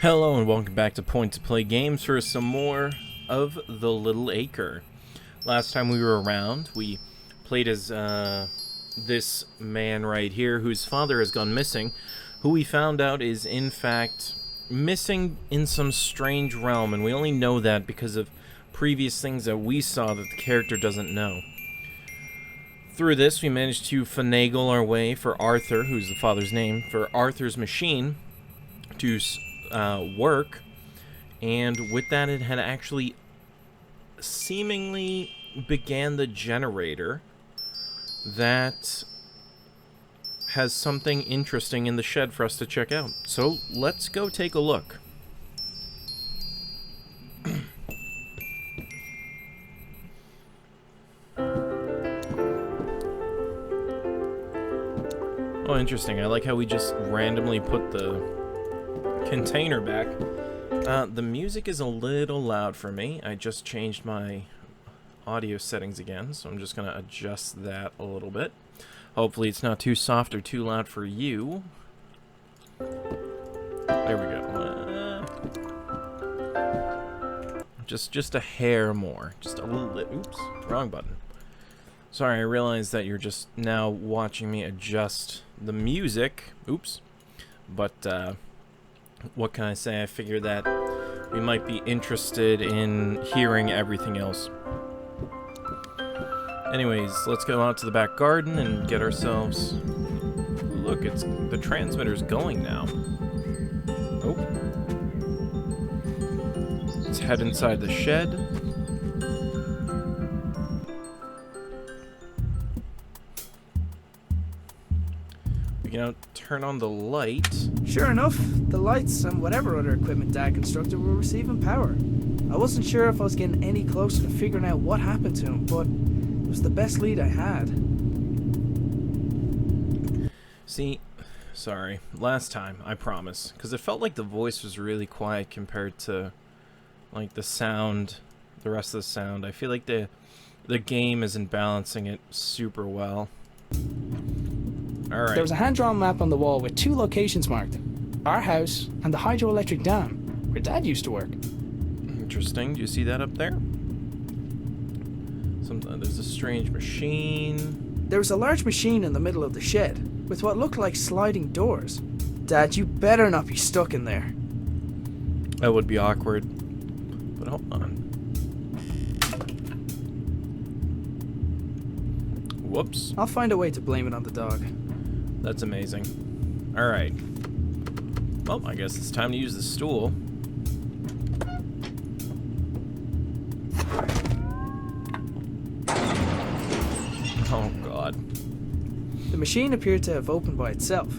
Hello and welcome back to Point to Play Games for some more of the Little Acre. Last time we were around, we played as this man right here whose father has gone missing, who we found out is in fact missing in some strange realm, and we only know that because of previous things that we saw that the character doesn't know. Through this, we managed to finagle our way for Arthur, who's the father's name, for Arthur's machine to work, and with that it had actually seemingly began the generator that has something interesting in the shed for us to check out. So let's go take a look. Oh, interesting. I like how we just randomly put the container back. The music is a little loud for me. I just changed my audio settings again, so I'm just going to adjust that a little bit. Hopefully it's not too soft or too loud for you. There we go. Just a hair more. Just a little bit. Oops, wrong button. Sorry, I realize that you're just now watching me adjust the music. Oops. But, what can I say? I figure that we might be interested in hearing everything else. Anyways, let's go out to the back garden and get ourselves... Look, the transmitter's going now. Oh. Let's head inside the shed. We can now turn on the light. Sure enough, the lights and whatever other equipment Dad constructed were receiving power. I wasn't sure if I was getting any closer to figuring out what happened to him, but it was the best lead I had. See, sorry, last time, I promise, because it felt like the voice was really quiet compared to, like, the sound, the rest of the sound. I feel like the game isn't balancing it super well. Alright. There was a hand-drawn map on the wall with two locations marked. Our house and the hydroelectric dam, where Dad used to work. Interesting. Do you see that up there? There's a strange machine. There was a large machine in the middle of the shed, with what looked like sliding doors. Dad, you better not be stuck in there. That would be awkward. But hold on. Whoops. I'll find a way to blame it on the dog. That's amazing. Alright. Well, I guess it's time to use the stool. Oh, God. The machine appeared to have opened by itself.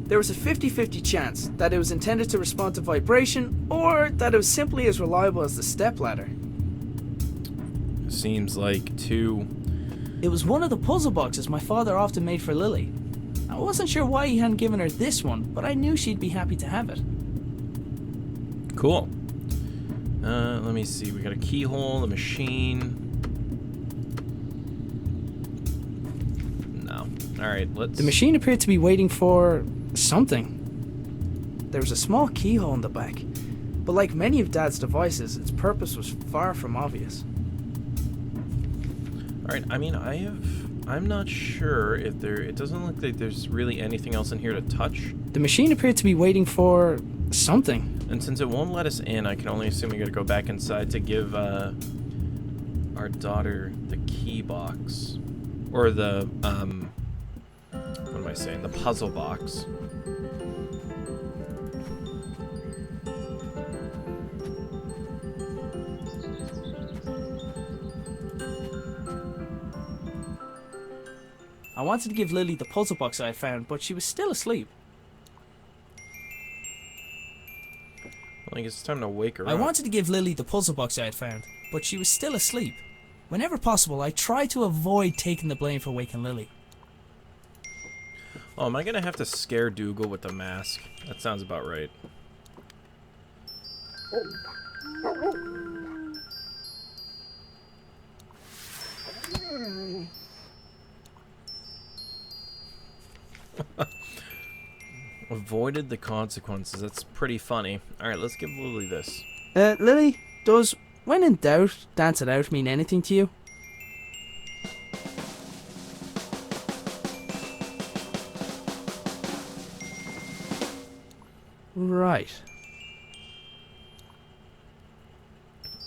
There was a 50-50 chance that it was intended to respond to vibration, or that it was simply as reliable as the stepladder. Seems like two... It was one of the puzzle boxes my father often made for Lily. I wasn't sure why he hadn't given her this one, but I knew she'd be happy to have it. Cool. Let me see. We got a keyhole, the machine. No. Alright, let's... The machine appeared to be waiting for... something. There was a small keyhole in the back, but like many of Dad's devices, its purpose was far from obvious. Alright, I mean, I'm not sure if it doesn't look like there's really anything else in here to touch. The machine appeared to be waiting for... something. And since it won't let us in, I can only assume we gotta go back inside to give, our daughter the key box. Or the, what am I saying? The puzzle box. I wanted to give Lily the puzzle box I had found, but she was still asleep. Well, I guess it's time to wake her up. I wanted to give Lily the puzzle box I had found, but she was still asleep. Whenever possible, I tried to avoid taking the blame for waking Lily. Oh, am I gonna have to scare Dougal with the mask? That sounds about right. Avoided the consequences. That's pretty funny. Alright, let's give Lily this. Lily, does when in doubt, dance it out mean anything to you? Right.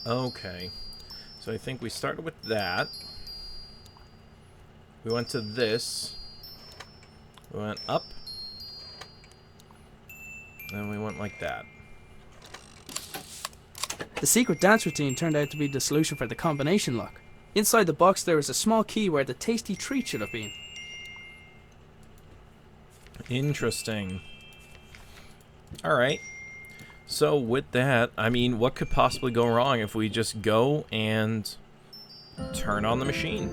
Okay. So I think we started with that. We went to this. We went up. And we went like that. The secret dance routine turned out to be the solution for the combination lock. Inside the box there was a small key where the tasty treat should have been. Interesting. Alright. So with that, I mean, what could possibly go wrong if we just go and turn on the machine?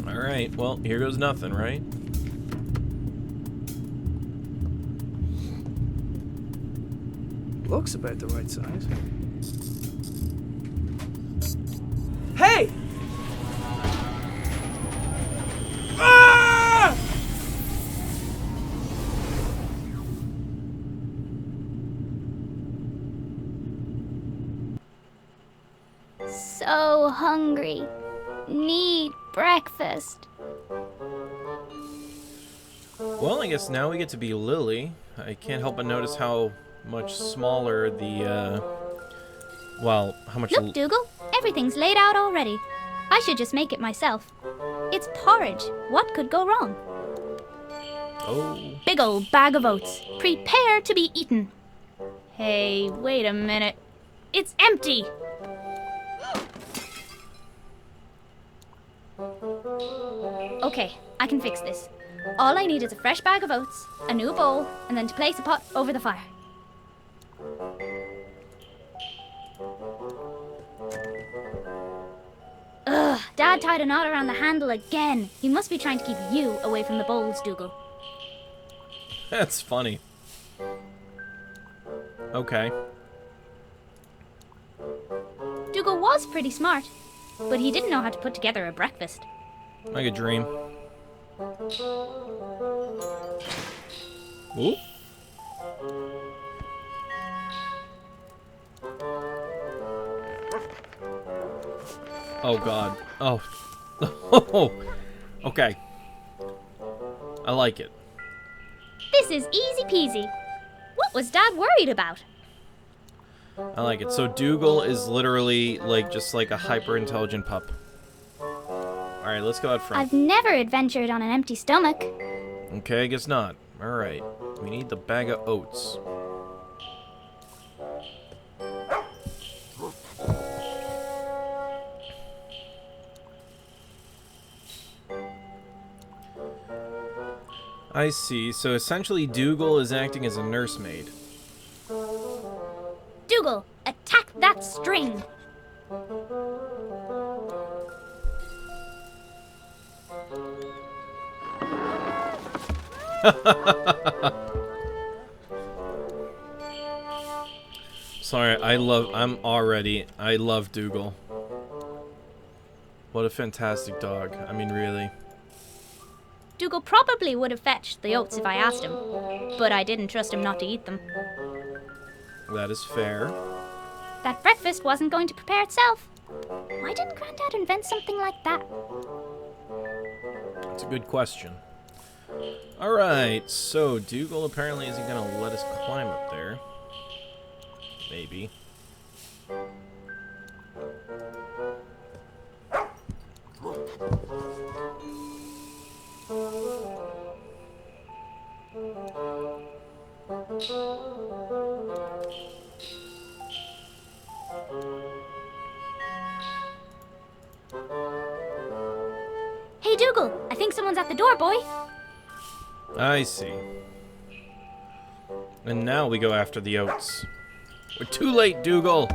Alright, well, here goes nothing, right? Looks about the right size. Hey! Ah! So hungry. Need breakfast. Well, I guess now we get to be Lily. I can't help but notice how much smaller the, well, how much... Look, Dougal, everything's laid out already. I should just make it myself. It's porridge. What could go wrong? Oh. Big old bag of oats. Prepare to be eaten. Hey, wait a minute. It's empty! Okay, I can fix this. All I need is a fresh bag of oats, a new bowl, and then to place a pot over the fire. Ugh, Dad tied a knot around the handle again. He must be trying to keep you away from the bowls, Dougal. That's funny. Okay. Dougal was pretty smart, but he didn't know how to put together a breakfast. Like a dream. Ooh. Oh god. Oh. Oh. Okay. I like it. This is easy peasy. What was Dad worried about? I like it. So Dougal is literally like just like a hyper intelligent pup. Alright, let's go out front. I've never adventured on an empty stomach. Okay, I guess not. Alright. We need the bag of oats. I see. So essentially Dougal is acting as a nursemaid. Dougal, attack that string! Sorry, I love Dougal. What a fantastic dog. I mean, really. Dougal probably would have fetched the oats if I asked him, but I didn't trust him not to eat them. That is fair. That breakfast wasn't going to prepare itself. Why didn't Granddad invent something like that? It's a good question. Alright, so Dougal apparently isn't going to let us climb up there. Maybe. Hey, Dougal, I think someone's at the door, boy. I see. And now we go after the oats. We're too late, Dougal!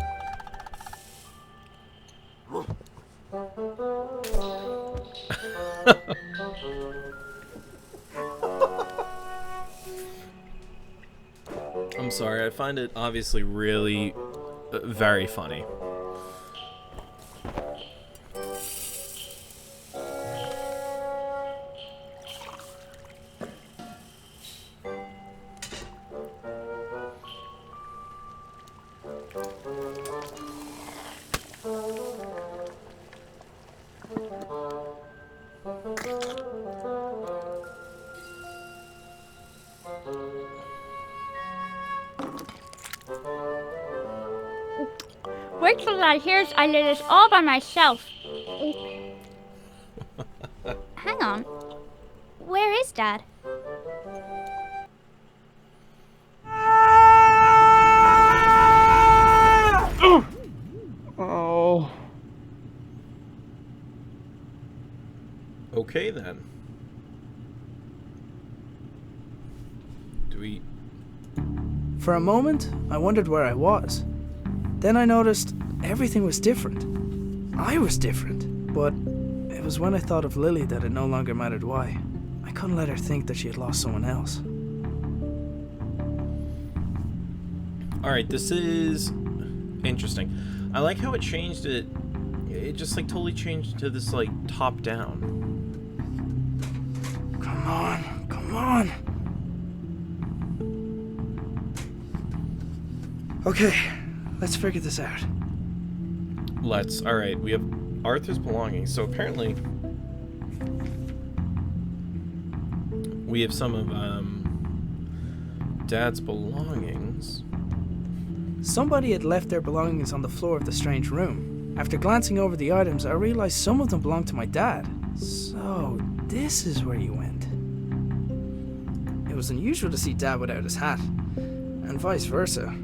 I'm sorry, I find it obviously really very funny. Wait till Dad hears I did this all by myself. Hang on. Where is Dad? Oh. Okay then. Do we... For a moment, I wondered where I was. Then I noticed everything was different. I was different. But it was when I thought of Lily that it no longer mattered why. I couldn't let her think that she had lost someone else. Alright, this is interesting. I like how it changed it. It just like totally changed to this like top down. Come on, come on. Okay, let's figure this out. Let's. Alright, we have Arthur's belongings. So apparently we have some of Dad's belongings. Somebody had left their belongings on the floor of the strange room. After glancing over the items, I realized some of them belonged to my dad. So, this is where he went. It was unusual to see Dad without his hat, and vice versa.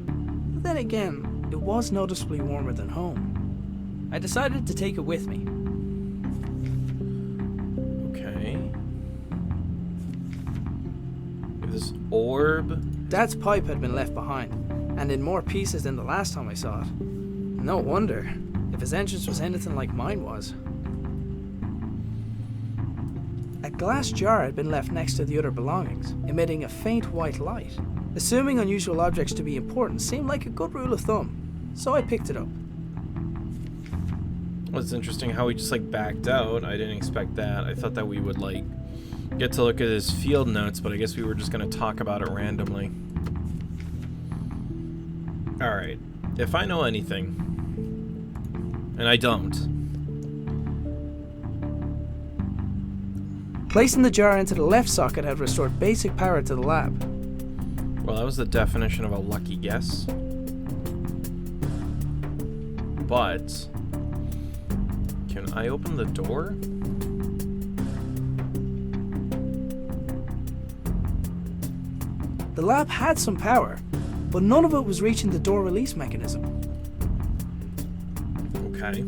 But then again, it was noticeably warmer than home. I decided to take it with me. Okay. We have this orb. Dad's pipe had been left behind, and in more pieces than the last time I saw it. No wonder, if his entrance was anything like mine was. A glass jar had been left next to the other belongings, emitting a faint white light. Assuming unusual objects to be important seemed like a good rule of thumb, so I picked it up. Well, it's interesting how he just like backed out. I didn't expect that. I thought that we would like get to look at his field notes, but I guess we were just going to talk about it randomly. Alright, if I know anything, and I don't. Placing the jar into the left socket had restored basic power to the lab. Well, that was the definition of a lucky guess. But can I open the door? The lab had some power, but none of it was reaching the door release mechanism. Okay.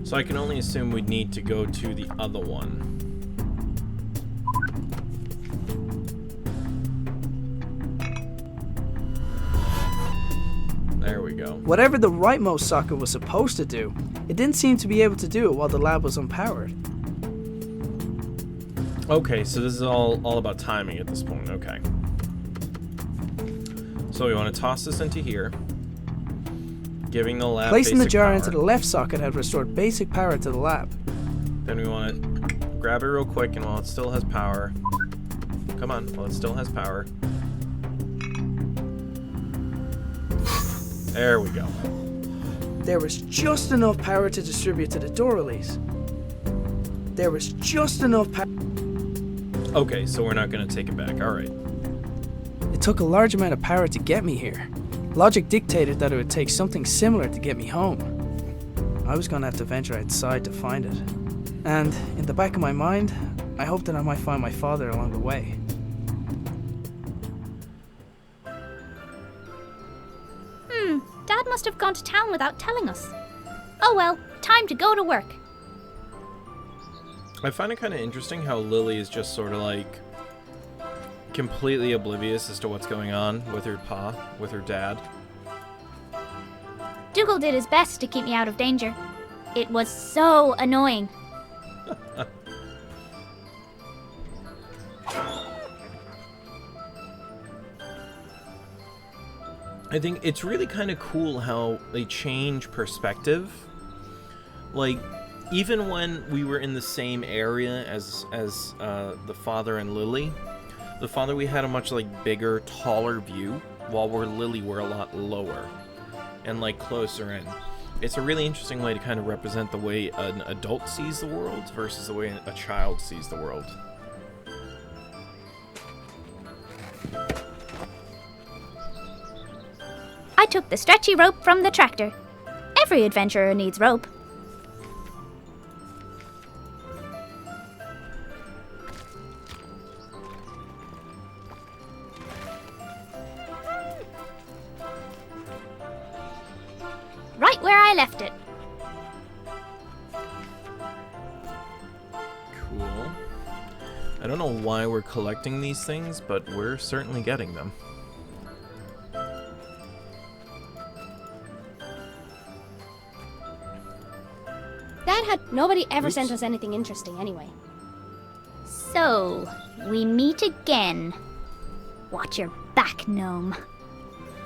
So I can only assume we'd need to go to the other one. There we go. Whatever the rightmost socket was supposed to do, it didn't seem to be able to do it while the lab was unpowered. Okay, so this is all about timing at this point. Okay. So we want to toss this into here, giving the lab Placing the basic jar power. into the left socket had restored basic power to the lab. Then we want to grab it real quick, and while it still has power, come on, while it still has power. There we go. There was just enough power to distribute to the door release. There was just enough power. Okay, so we're not going to take it back. All right. It took a large amount of power to get me here. Logic dictated that it would take something similar to get me home. I was going to have to venture outside to find it. And in the back of my mind, I hoped that I might find my father along the way. Dad must have gone to town without telling us. Oh well, time to go to work. I find it kind of interesting how Lily is just sort of like completely oblivious as to what's going on with her dad. Dougal did his best to keep me out of danger. It was so annoying. I think it's really kind of cool how they change perspective. Like, even when we were in the same area as the father and Lily, the father, we had a much, like, bigger, taller view, while Lily were a lot lower and, like, closer in. It's a really interesting way to kind of represent the way an adult sees the world versus the way a child sees the world. I took the stretchy rope from the tractor. Every adventurer needs rope. Right where I left it. Cool. I don't know why we're collecting these things, but we're certainly getting them. Nobody ever Oops. sent us anything interesting anyway. So, we meet again. Watch your back, gnome.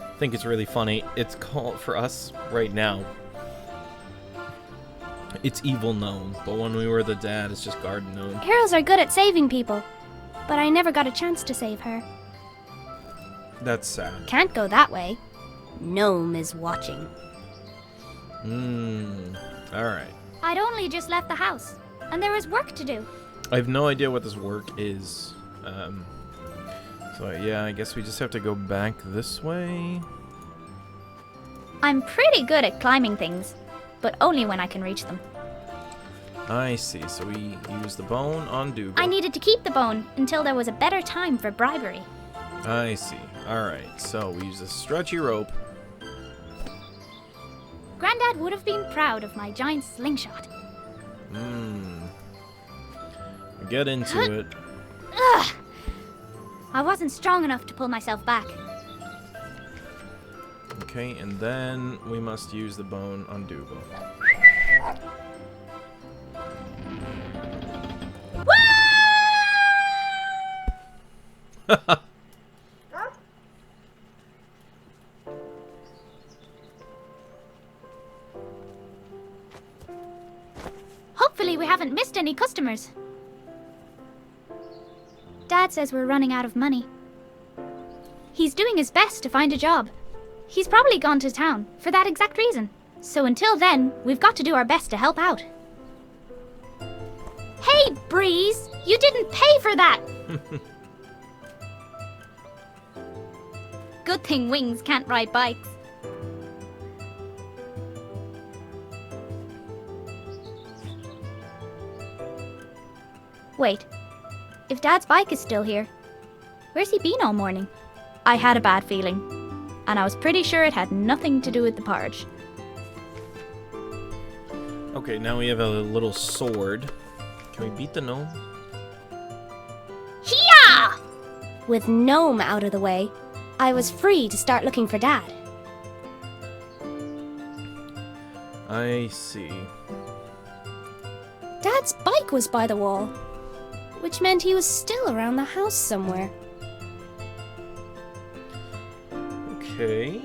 I think it's really funny. It's called, for us right now, it's Evil Gnome, but when we were the dad, it's just Garden Gnome. Heroes are good at saving people, but I never got a chance to save her. That's sad. Can't go that way. Gnome is watching. Alright. I'd only just left the house, and there was work to do. I have no idea what this work is. So yeah, I guess we just have to go back this way. I'm pretty good at climbing things, but only when I can reach them. I see, so we use the bone on Dougal. I needed to keep the bone until there was a better time for bribery. I see. Alright, so we use a stretchy rope. Grandad would have been proud of my giant slingshot. Get into it. Ugh! I wasn't strong enough to pull myself back. Okay, and then we must use the bone on Dougal. Hopefully we haven't missed any customers. Dad says we're running out of money. He's doing his best to find a job. He's probably gone to town for that exact reason. So until then, we've got to do our best to help out. Hey, Breeze! You didn't pay for that! Good thing Wings can't ride bikes. Wait. If Dad's bike is still here, where's he been all morning? I had a bad feeling, and I was pretty sure it had nothing to do with the porridge. Okay, now we have a little sword. Can we beat the gnome? Hiya! With Gnome out of the way, I was free to start looking for Dad. I see. Dad's bike was by the wall, which meant he was still around the house somewhere. Okay.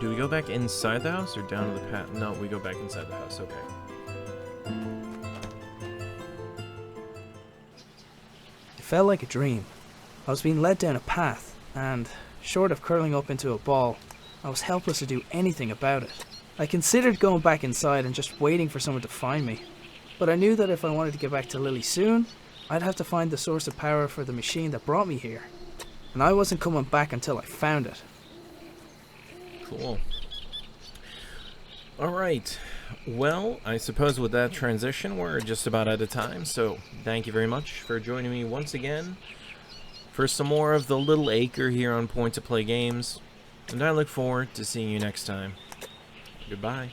Do we go back inside the house or down to the path? No, we go back inside the house. Okay. It felt like a dream. I was being led down a path, and, short of curling up into a ball, I was helpless to do anything about it. I considered going back inside and just waiting for someone to find me, but I knew that if I wanted to get back to Lily soon, I'd have to find the source of power for the machine that brought me here, and I wasn't coming back until I found it. Cool. Alright. Well, I suppose with that transition, we're just about out of time, so thank you very much for joining me once again for some more of the Little Acre here on Point to Play Games, and I look forward to seeing you next time. Goodbye.